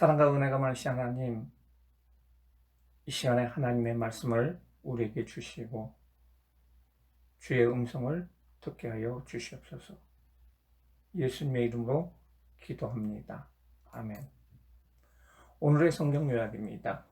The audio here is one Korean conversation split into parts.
사랑과 은혜가 많으신 하나님, 이 시간에 하나님의 말씀을 우리에게 주시고 주의 음성을 듣게 하여 주시옵소서. 예수님의 이름으로 기도합니다. 아멘. 오늘의 성경 요약입니다.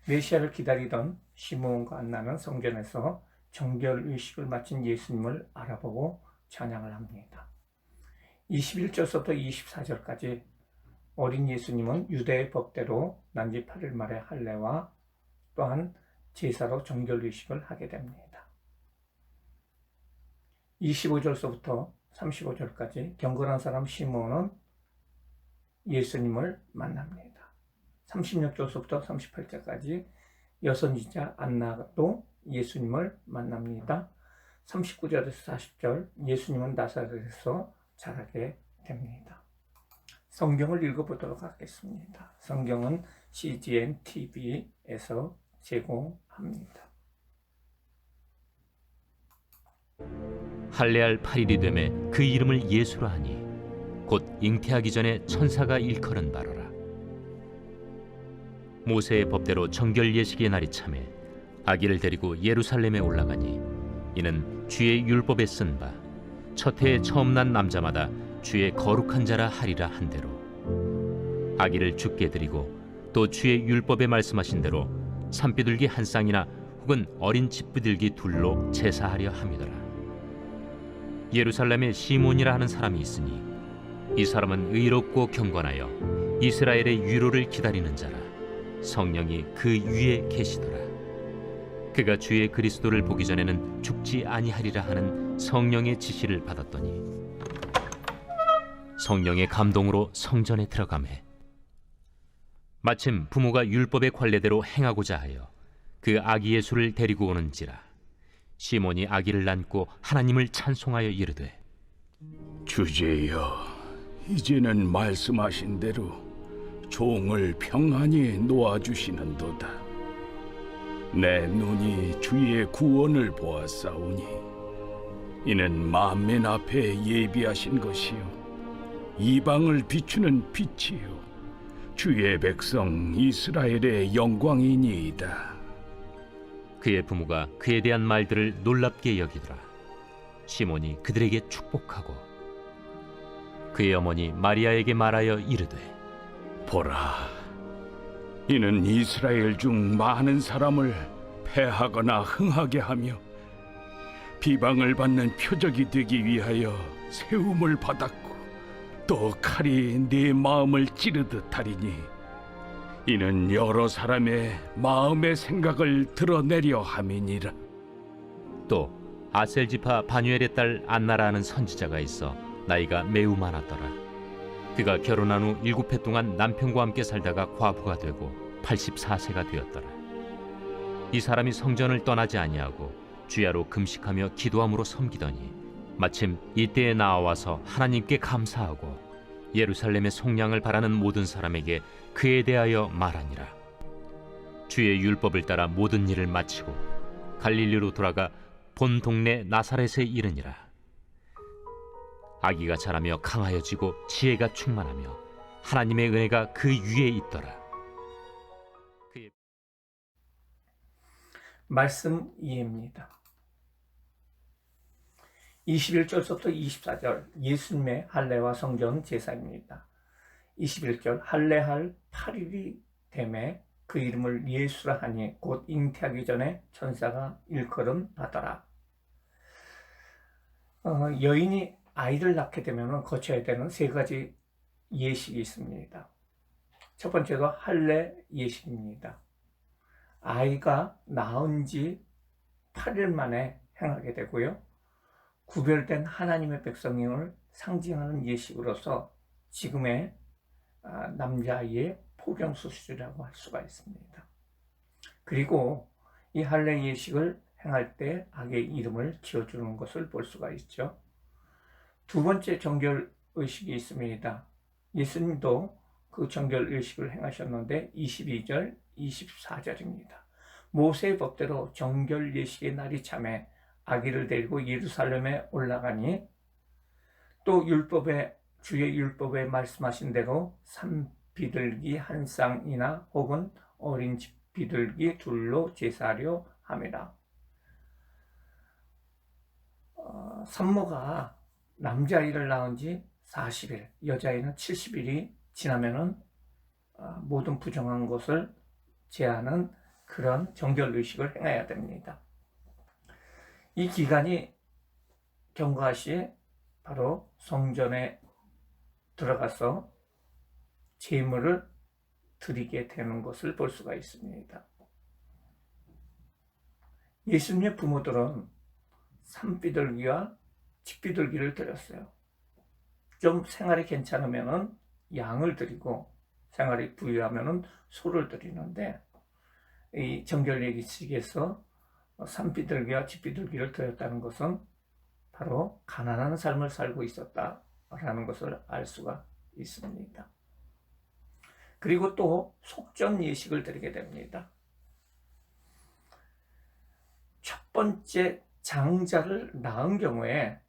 메시아를 기다리던 시므온과 안나는 성전에서 정결 의식을 마친 예수님을 알아보고 찬양을 합니다. 21절부터 24절까지 어린 예수님은 유대의 법대로 난지 8일 말에 할례와 또한 제사로 정결 의식을 하게 됩니다. 25절서부터 35절까지 경건한 사람 시므온은 예수님을 만납니다. 36절서부터 38절까지 여선지자 안나도 예수님을 만납니다. 39절에서 40절 예수님은 나사렛에서 자라게 됩니다. 성경을 읽어보도록 하겠습니다. 성경은 CGN TV에서 제공합니다. 할례할 8일이 되매 그 이름을 예수라 하니 곧 잉태하기 전에 천사가 일컬은 바로라. 모세의 법대로 정결 예식의 날이 차매 아기를 데리고 예루살렘에 올라가니 이는 주의 율법에 쓴 바 첫 해에 처음 난 남자마다 주의 거룩한 자라 하리라 한 대로 아기를 죽게 드리고 또 주의 율법에 말씀하신 대로 산비둘기 한 쌍이나 혹은 어린 집비둘기 둘로 제사하려 함이더라. 예루살렘에 시몬이라 하는 사람이 있으니 이 사람은 의롭고 경건하여 이스라엘의 위로를 기다리는 자라. 성령이 그 위에 계시더라. 그가 주의 그리스도를 보기 전에는 죽지 아니하리라 하는 성령의 지시를 받았더니 성령의 감동으로 성전에 들어가매 마침 부모가 율법의 관례대로 행하고자 하여 그 아기 예수를 데리고 오는지라. 시몬이 아기를 안고 하나님을 찬송하여 이르되 주제여, 이제는 말씀하신 대로 종을 평안히 놓아주시는도다. 내 눈이 주의 구원을 보았사오니 이는 만민 앞에 예비하신 것이요 이방을 비추는 빛이요 주의 백성 이스라엘의 영광이니이다. 그의 부모가 그에 대한 말들을 놀랍게 여기더라. 시몬이 그들에게 축복하고 그의 어머니 마리아에게 말하여 이르되 보라, 이는 이스라엘 중 많은 사람을 패하거나 흥하게 하며 비방을 받는 표적이 되기 위하여 세움을 받았고 또 칼이 네 마음을 찌르듯 하리니 이는 여러 사람의 마음의 생각을 드러내려 함이니라. 또 아셀지파 바뉴엘의 딸 안나라는 선지자가 있어 나이가 매우 많았더라. 그가 결혼한 후 7해 동안 남편과 함께 살다가 과부가 되고 84세가 되었더라. 이 사람이 성전을 떠나지 아니하고 주야로 금식하며 기도함으로 섬기더니 마침 이때에 나와서 하나님께 감사하고 예루살렘의 속량을 바라는 모든 사람에게 그에 대하여 말하니라. 주의 율법을 따라 모든 일을 마치고 갈릴리로 돌아가 본 동네 나사렛에 이르니라. 아기가 자라며 강하여지고 지혜가 충만하며 하나님의 은혜가 그 위에 있더라. 말씀 이해입니다. 21절부터 24절 예수님의 할례와 성전 제사입니다. 21절 할례할 8일이 되매 그 이름을 예수라 하니 곧 잉태하기 전에 천사가 일컬음 받아라. 여인이 아이를 낳게 되면 거쳐야 되는 세 가지 예식이 있습니다. 첫 번째가 할례 예식입니다. 아이가 낳은 지 8일 만에 행하게 되고요. 구별된 하나님의 백성임을 상징하는 예식으로서 지금의 남자아이의 포경수술이라고 할 수가 있습니다. 그리고 이 할례 예식을 행할 때 아기의 이름을 지어주는 것을 볼 수가 있죠. 두 번째 정결 의식이 있습니다. 예수님도 그 정결 의식을 행하셨는데 22절, 24절입니다. 모세의 법대로 정결 예식의 날이 차매 아기를 데리고 예루살렘에 올라가니 또 주의 율법에 말씀하신 대로 비둘기 한 쌍이나 혹은 어린 비둘기 둘로 제사하려 함이라. 산모가 남자아이를 낳은 지 40일, 여자아이는 70일이 지나면은 모든 부정한 것을 제하는 그런 정결의식을 행해야 됩니다. 이 기간이 경과 시에 바로 성전에 들어가서 제물을 드리게 되는 것을 볼 수가 있습니다. 예수님의 부모들은 산비둘기와 집비둘기를 드렸어요. 좀 생활이 괜찮으면은 양을 드리고 생활이 부유하면은 소를 드리는데, 이 정결예식에서 산비둘기와 집비둘기를 드렸다는 것은 바로 가난한 삶을 살고 있었다라는 것을 알 수가 있습니다. 그리고 또 속전 예식을 드리게 됩니다. 첫 번째 장자를 낳은 경우에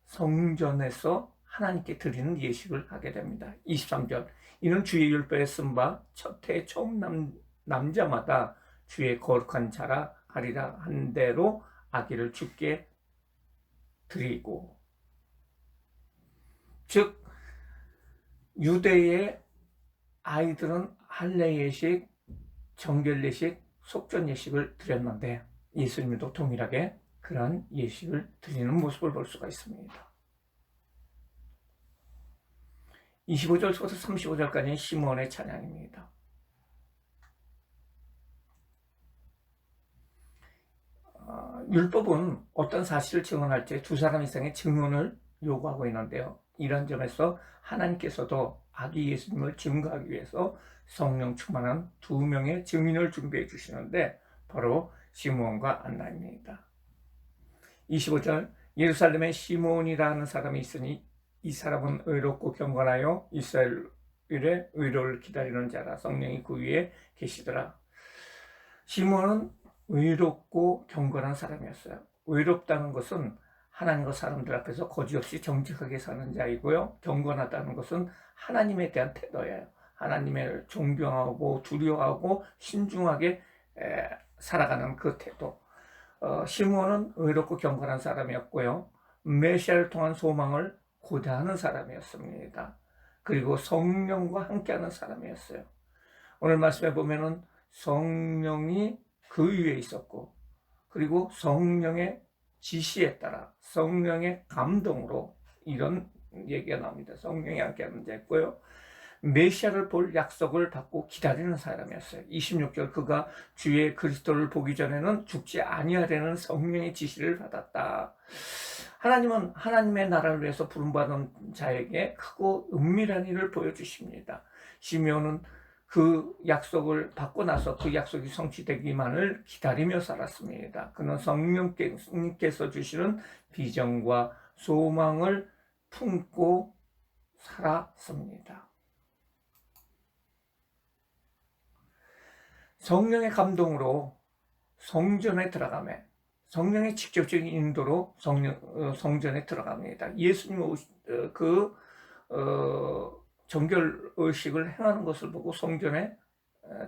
성전에서 하나님께 드리는 예식을 하게 됩니다. 23절, 이는 주의 율법에 쓴 바 첫 해 처음 남자마다 주의 거룩한 자라 하리라 한 대로 아기를 주께 드리고, 즉 유대의 아이들은 할례 예식, 정결 예식, 속전 예식을 드렸는데 예수님도 동일하게 그런 예식을 드리는 모습을 볼 수가 있습니다. 25절부터 35절까지는 시므온의 찬양입니다. 율법은 어떤 사실을 증언할 때 두 사람 이상의 증언을 요구하고 있는데요. 이런 점에서 하나님께서도 아기 예수님을 증거하기 위해서 성령 충만한 두 명의 증인을 준비해 주시는데 바로 시므온과 안나입니다. 25절, 예루살렘에 시므온이라는 사람이 있으니 이 사람은 의롭고 경건하여 이스라엘의 의로를 기다리는 자라. 성령이 그 위에 계시더라. 시므온은 의롭고 경건한 사람이었어요. 의롭다는 것은 하나님과 사람들 앞에서 거짓없이 정직하게 사는 자이고요. 경건하다는 것은 하나님에 대한 태도예요. 하나님을 존경하고 두려워하고 신중하게 살아가는 그 태도. 시므온은 의롭고 경건한 사람이었고요. 메시아를 통한 소망을 고대하는 사람이었습니다. 그리고 성령과 함께하는 사람이었어요. 오늘 말씀에 보면은 성령이 그 위에 있었고, 그리고 성령의 지시에 따라 성령의 감동으로 이런 얘기가 나옵니다. 성령이 함께하는 자였고요. 메시아를 볼 약속을 받고 기다리는 사람이었어요. 26절, 그가 주의 그리스도를 보기 전에는 죽지 아니하려는 성령의 지시를 받았다. 하나님은 하나님의 나라를 위해서 부름받은 자에게 크고 은밀한 일을 보여주십니다. 시므온은 그 약속을 받고 나서 그 약속이 성취되기만을 기다리며 살았습니다. 그는 성령께서 주시는 비전과 소망을 품고 살았습니다. 성령의 감동으로 성전에 들어가며 성령의 직접적인 인도로 성전에 들어갑니다. 예수님 정결의식을 행하는 것을 보고 성전에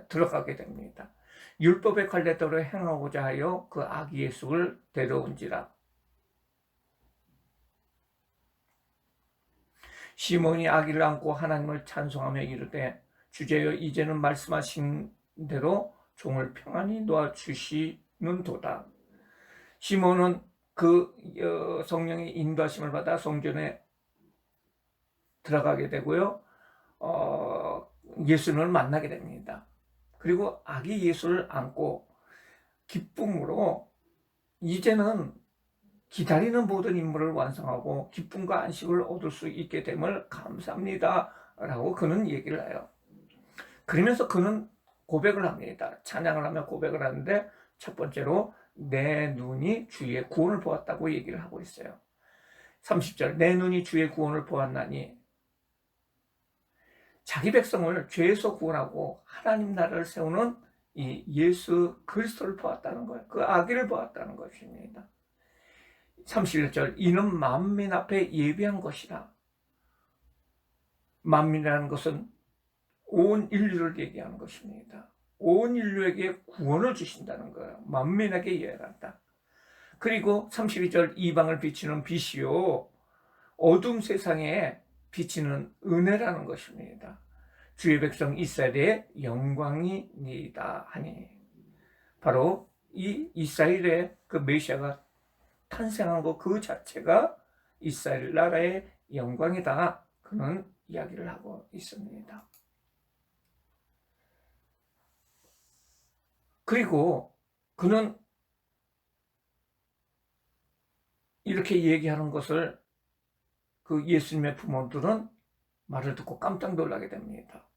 들어가게 됩니다. 율법의 관례대로 행하고자 하여 그 아기 예수를 데려온지라. 시몬이 아기를 안고 하나님을 찬송하며 이르되, 주제여 이제는 말씀하신 대로 종을 평안히 놓아주시는도다. 시몬은 그 성령의 인도하심을 받아 성전에 들어가게 되고요. 예수님을 만나게 됩니다. 그리고 아기 예수를 안고 기쁨으로 이제는 기다리는 모든 임무를 완성하고 기쁨과 안식을 얻을 수 있게 됨을 감사합니다 라고 그는 얘기를 해요. 그러면서 그는 고백을 합니다. 찬양을 하며 고백을 하는데, 첫 번째로 내 눈이 주의 구원을 보았다고 얘기를 하고 있어요. 30절, 내 눈이 주의 구원을 보았나니, 자기 백성을 죄에서 구원하고 하나님 나라를 세우는 이 예수 그리스도를 보았다는 거예요. 그 아기를 보았다는 것입니다. 31절, 이는 만민 앞에 예비한 것이라. 만민이라는 것은 온 인류를 얘기하는 것입니다. 온 인류에게 구원을 주신다는 거예요. 만민에게 예언한다. 그리고 32절 이방을 비추는 빛이요 어둠 세상에 비치는 은혜라는 것입니다. 주의 백성 이스라엘의 영광이니이다 하니, 바로 이 이스라엘의 그 메시아가 탄생한 것 그 자체가 이스라엘 나라의 영광이다, 그는 이야기를 하고 있습니다. 그리고 그는 이렇게 얘기하는 것을 그 예수님의 부모들은 말을 듣고 깜짝 놀라게 됩니다.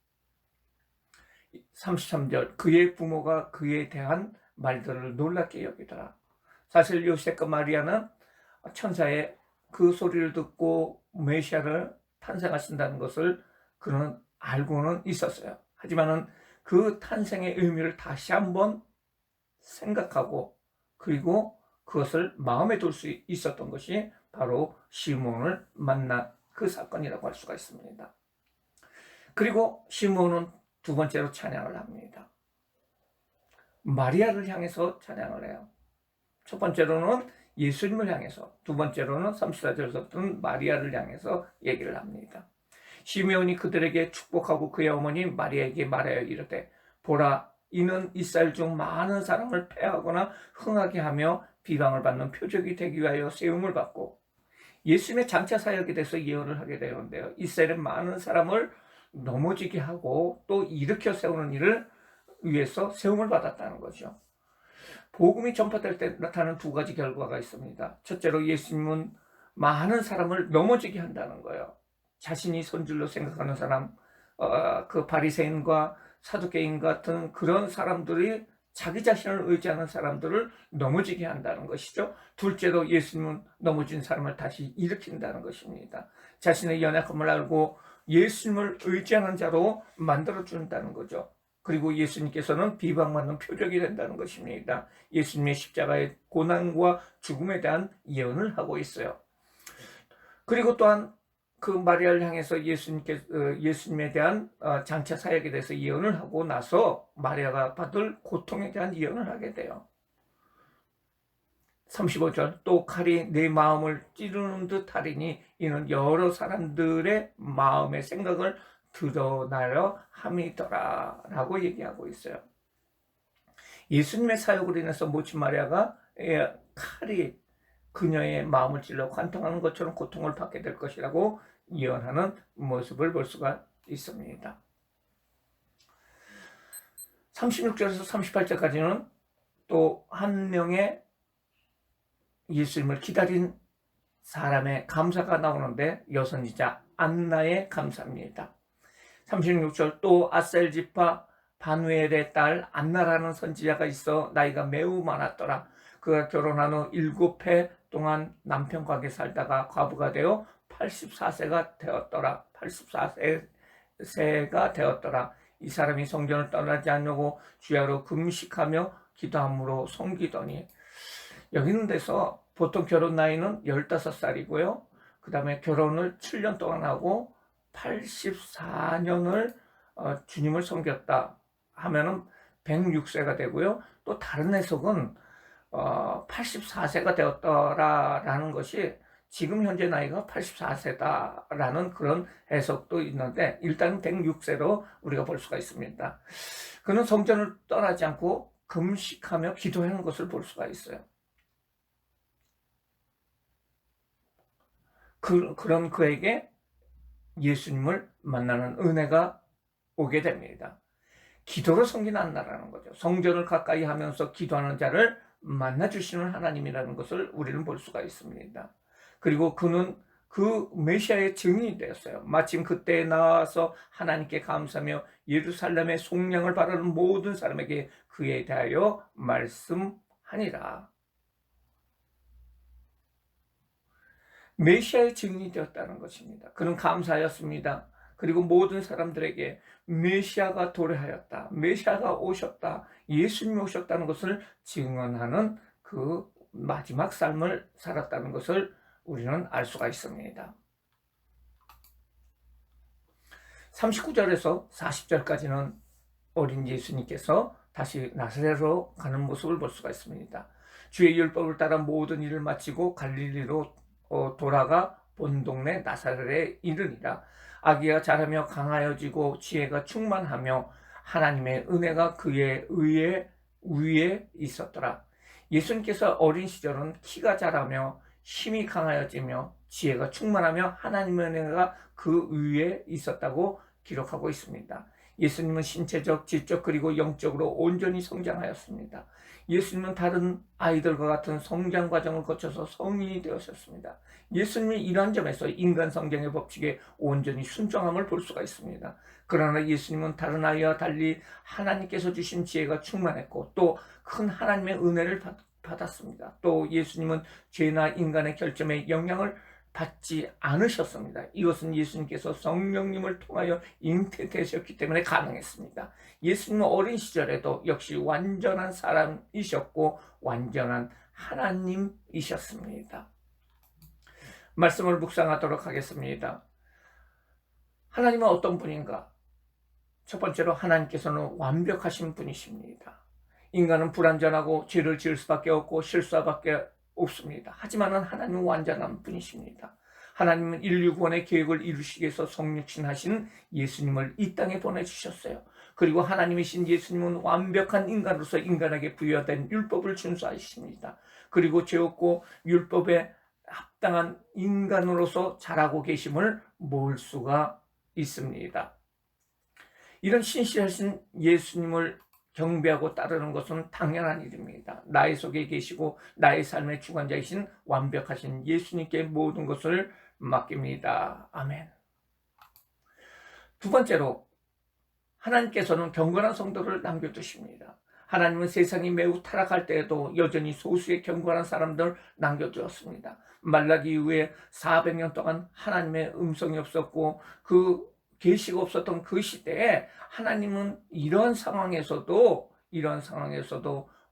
33절 그의 부모가 그에 대한 말들을 놀랍게 여기더라. 사실 요셉과 마리아는 천사의 그 소리를 듣고 메시아를 탄생하신다는 것을 그는 알고는 있었어요. 하지만은 그 탄생의 의미를 다시 한번 생각하고 그리고 그것을 마음에 둘 수 있었던 것이 바로 시몬을 만난 그 사건이라고 할 수가 있습니다. 그리고 시몬은 두 번째로 찬양을 합니다. 마리아를 향해서 찬양을 해요. 첫 번째로는 예수님을 향해서, 두 번째로는 34절에서부터는 마리아를 향해서 얘기를 합니다. 시meon이 그들에게 축복하고 그의 어머니 마리아에게 말하여 이르되 보라 이는 이스라엘 중 많은 사람을 패하거나 흥하게 하며 비방을 받는 표적이 되기 위하여 세움을 받고, 예수님의 장차 사역에 대해서 예언을 하게 되는데요. 이스라엘의 많은 사람을 넘어지게 하고 또 일으켜 세우는 일을 위해서 세움을 받았다는 거죠. 복음이 전파될 때 나타나는 두 가지 결과가 있습니다. 첫째로 예수님은 많은 사람을 넘어지게 한다는 거예요. 자신이 선줄로 생각하는 사람, 그 바리새인과 사두개인 같은 그런 사람들이 자기 자신을 의지하는 사람들을 넘어지게 한다는 것이죠. 둘째로 예수님은 넘어진 사람을 다시 일으킨다는 것입니다. 자신의 연약함을 알고 예수님을 의지하는 자로 만들어준다는 거죠. 그리고 예수님께서는 비방받는 표적이 된다는 것입니다. 예수님의 십자가의 고난과 죽음에 대한 예언을 하고 있어요. 그리고 또한 그 마리아를 향해서 예수님에 대한 장차 사역에 대해서 예언을 하고 나서 마리아가 받을 고통에 대한 예언을 하게 돼요. 35절 또 칼이 내 마음을 찌르는 듯 하리니 이는 여러 사람들의 마음의 생각을 드러나려 함이더라 라고 얘기하고 있어요. 예수님의 사역으로 인해서 모친 마리아가 칼이 그녀의 마음을 찔러 관통하는 것처럼 고통을 받게 될 것이라고 예언하는 모습을 볼 수가 있습니다. 36절에서 38절까지는 또 한 명의 예수님을 기다린 사람의 감사가 나오는데 여선이자 안나의 감사입니다. 36절 또 아셀 지파 바누엘의 딸 안나라는 선지자가 있어 나이가 매우 많았더라. 그가 결혼한 후 7해 동안 남편 곽에 살다가 과부가 되어 84세가 되었더라. 84세가 되었더라. 이 사람이 성전을 떠나지 않려고 주야로 금식하며 기도함으로 섬기더니, 여기 있는 데서 보통 결혼 나이는 15살이고요. 그 다음에 결혼을 7년 동안 하고 84년을 주님을 섬겼다 하면은 106세가 되고요. 또 다른 해석은 84세가 되었더라라는 것이 지금 현재 나이가 84세다라는 그런 해석도 있는데, 일단 106세로 우리가 볼 수가 있습니다. 그는 성전을 떠나지 않고 금식하며 기도하는 것을 볼 수가 있어요. 그런 그에게 예수님을 만나는 은혜가 오게 됩니다. 기도로 섬기는 안나라는 거죠. 성전을 가까이 하면서 기도하는 자를 만나주시는 하나님이라는 것을 우리는 볼 수가 있습니다. 그리고 그는 그 메시아의 증인이 되었어요. 마침 그때에 나와서 하나님께 감사하며 예루살렘의 속량을 바라는 모든 사람에게 그에 대하여 말씀하니라. 메시아의 증인이 되었다는 것입니다. 그는 감사하였습니다. 그리고 모든 사람들에게 메시아가 도래하였다, 메시아가 오셨다, 예수님이 오셨다는 것을 증언하는 그 마지막 삶을 살았다는 것을 우리는 알 수가 있습니다. 39절에서 40절까지는 어린 예수님께서 다시 나사렛으로 가는 모습을 볼 수가 있습니다. 주의 율법을 따라 모든 일을 마치고 갈릴리로 돌아가 본 동네 나사렛에 이르니라. 아기가 자라며 강하여지고 지혜가 충만하며 하나님의 은혜가 그의 위에 있었더라. 예수님께서 어린 시절은 키가 자라며 힘이 강하여지며 지혜가 충만하며 하나님의 은혜가 그 위에 있었다고 기록하고 있습니다. 예수님은 신체적, 지적 그리고 영적으로 온전히 성장하였습니다. 예수님은 다른 아이들과 같은 성장 과정을 거쳐서 성인이 되었습니다. 예수님이 이러한 점에서 인간 성장의 법칙에 온전히 순종함을 볼 수가 있습니다. 그러나 예수님은 다른 아이와 달리 하나님께서 주신 지혜가 충만했고 또 큰 하나님의 은혜를 받았습니다. 또 예수님은 죄나 인간의 결점에 영향을 받지 않으셨습니다. 이것은 예수님께서 성령님을 통하여 잉태되셨기 때문에 가능했습니다. 예수님은 어린 시절에도 역시 완전한 사람이셨고 완전한 하나님이셨습니다. 말씀을 묵상하도록 하겠습니다. 하나님은 어떤 분인가? 첫 번째로 하나님께서는 완벽하신 분이십니다. 인간은 불완전하고 죄를 지을 수밖에 없고 실수할 수밖에 없습니다. 하지만 하나님은 완전한 분이십니다. 하나님은 인류 구원의 계획을 이루시기 위해서 성육신하신 예수님을 이 땅에 보내주셨어요. 그리고 하나님이신 예수님은 완벽한 인간으로서 인간에게 부여된 율법을 준수하십니다. 그리고 죄 없고 율법에 합당한 인간으로서 자라고 계심을 볼 수가 있습니다. 이런 신실하신 예수님을 경배하고 따르는 것은 당연한 일입니다. 나의 속에 계시고 나의 삶의 주관자이신 완벽하신 예수님께 모든 것을 맡깁니다. 아멘. 두 번째로 하나님께서는 경건한 성도를 남겨두십니다. 하나님은 세상이 매우 타락할 때에도 여전히 소수의 경건한 사람들을 남겨두었습니다. 말라기 이후에 400년 동안 하나님의 음성이 없었고 그 계시가 없었던 그 시대에 하나님은 이런 상황에서도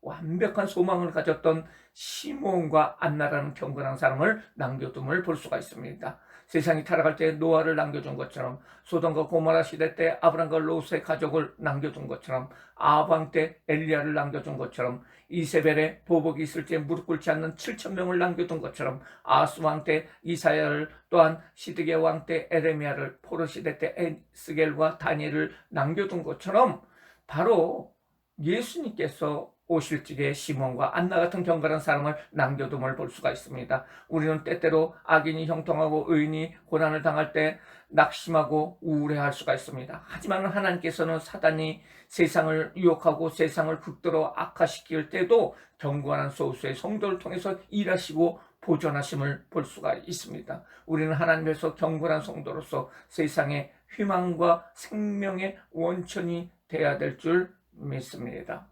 완벽한 소망을 가졌던 시몬과 안나라는 경건한 사람을 남겨둠을 볼 수가 있습니다. 세상이 타락할 때 노아를 남겨준 것처럼, 소돔과 고모라 시대 때 아브람과 롯의 가족을 남겨둔 것처럼, 아합 때 엘리야를 남겨준 것처럼, 이세벨의 보복이 있을 때 무릎 꿇지 않는 7,000명을 남겨둔 것처럼, 아하스 왕 때 이사야를, 또한 시드기야 왕 때 에레미야를, 포로 시대 때 에스겔과 다니엘을 남겨둔 것처럼 바로 예수님께서 오실 적에 시몬과 안나 같은 경건한 사람을 남겨둠을 볼 수가 있습니다. 우리는 때때로 악인이 형통하고 의인이 고난을 당할 때 낙심하고 우울해할 수가 있습니다. 하지만 하나님께서는 사단이 세상을 유혹하고 세상을 극도로 악화시킬 때도 경건한 소수의 성도를 통해서 일하시고 보존하심을 볼 수가 있습니다. 우리는 하나님께서 경건한 성도로서 세상의 희망과 생명의 원천이 되어야 될 줄 믿습니다.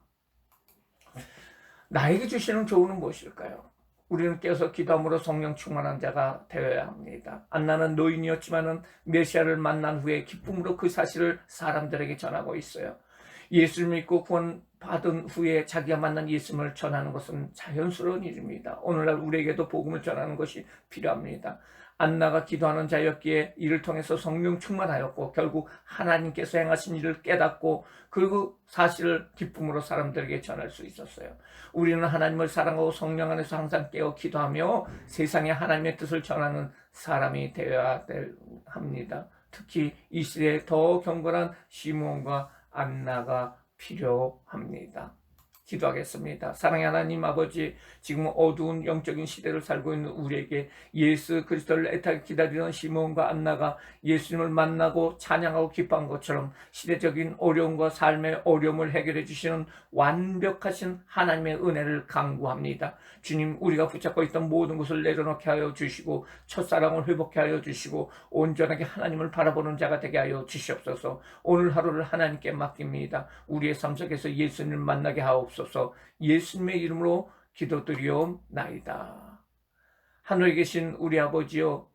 나에게 주시는 교훈은 무엇일까요? 우리는 깨어서 기도함으로 성령 충만한 자가 되어야 합니다. 안나는 노인이었지만 메시아를 만난 후에 기쁨으로 그 사실을 사람들에게 전하고 있어요. 예수를 믿고 구원받은 후에 자기가 만난 예수님을 전하는 것은 자연스러운 일입니다. 오늘날 우리에게도 복음을 전하는 것이 필요합니다. 안나가 기도하는 자였기에 이를 통해서 성령 충만하였고 결국 하나님께서 행하신 일을 깨닫고 그 사실을 기쁨으로 사람들에게 전할 수 있었어요. 우리는 하나님을 사랑하고 성령 안에서 항상 깨어 기도하며 세상에 하나님의 뜻을 전하는 사람이 되어야 합니다. 특히 이 시대에 더 경건한 시몬과 안나가 필요합니다. 기도하겠습니다. 사랑의 하나님 아버지, 지금 어두운 영적인 시대를 살고 있는 우리에게 예수 그리스도를 애타게 기다리던 시몬과 안나가 예수님을 만나고 찬양하고 기뻐한 것처럼 시대적인 어려움과 삶의 어려움을 해결해 주시는 완벽하신 하나님의 은혜를 간구합니다. 주님, 우리가 붙잡고 있던 모든 것을 내려놓게 하여 주시고 첫사랑을 회복해 하여 주시고 온전하게 하나님을 바라보는 자가 되게 하여 주시옵소서. 오늘 하루를 하나님께 맡깁니다. 우리의 삶 속에서 예수님을 만나게 하옵소서. 예수님의 이름으로 기도드리옵나이다. 하늘에 계신 우리 아버지여,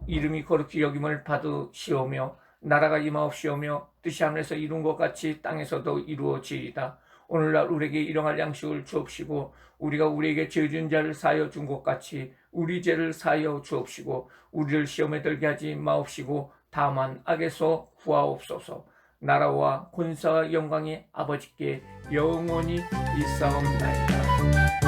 이름이 거룩히 여김을 받으시오며 나라가 임하옵시오며 뜻이 하늘에서 이룬 것 같이 땅에서도 이루어지이다. 오늘날 우리에게 일용할 양식을 주옵시고 우리가 우리에게 죄 지은 자를 사하여 준 것 같이 우리 죄를 사하여 주옵시고 우리를 시험에 들게 하지 마옵시고 다만 악에서 구하옵소서. 나라와 권사와 영광이 아버지께 영원히 있사옵나이다.